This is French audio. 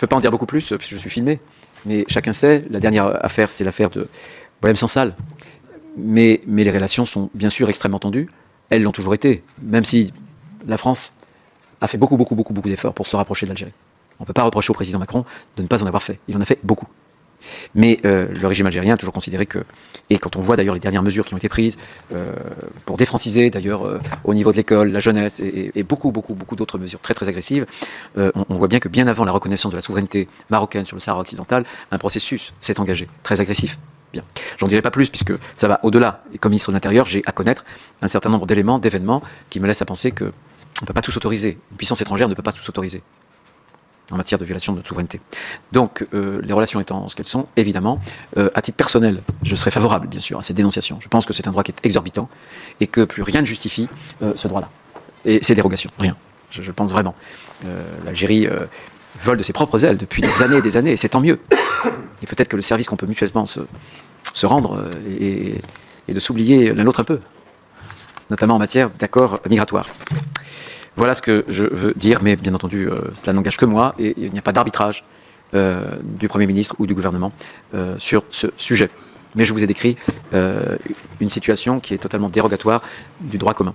peux pas en dire beaucoup plus, puisque je suis filmé, mais chacun sait, la dernière affaire, c'est l'affaire de Boualem-Sansal. Mais les relations sont bien sûr extrêmement tendues, elles l'ont toujours été, même si la France a fait beaucoup d'efforts pour se rapprocher de l'Algérie. On ne peut pas reprocher au président Macron de ne pas en avoir fait, il en a fait beaucoup. Mais le régime algérien a toujours considéré que, et quand on voit d'ailleurs les dernières mesures qui ont été prises pour défranciser d'ailleurs au niveau de l'école, la jeunesse et beaucoup d'autres mesures très agressives, on voit bien que bien avant la reconnaissance de la souveraineté marocaine sur le Sahara occidental, un processus s'est engagé, très agressif. Bien. J'en dirai pas plus puisque ça va au-delà. Et comme ministre de l'Intérieur, j'ai à connaître un certain nombre d'éléments, d'événements qui me laissent à penser qu'on ne peut pas tout s'autoriser. Une puissance étrangère ne peut pas tout s'autoriser en matière de violation de notre souveraineté. Donc, les relations étant ce qu'elles sont, évidemment, à titre personnel, je serais favorable, bien sûr, à cette dénonciation. Je pense que c'est un droit qui est exorbitant et que plus rien ne justifie ce droit-là. Et ces dérogations, rien. Je pense vraiment. L'Algérie vole de ses propres ailes depuis des années, et c'est tant mieux. Et peut-être que le service qu'on peut mutuellement se rendre et de s'oublier l'un l'autre un peu, notamment en matière d'accords migratoires. Voilà ce que je veux dire, mais bien entendu, cela n'engage que moi, et il n'y a pas d'arbitrage du Premier ministre ou du gouvernement sur ce sujet. Mais je vous ai décrit une situation qui est totalement dérogatoire du droit commun.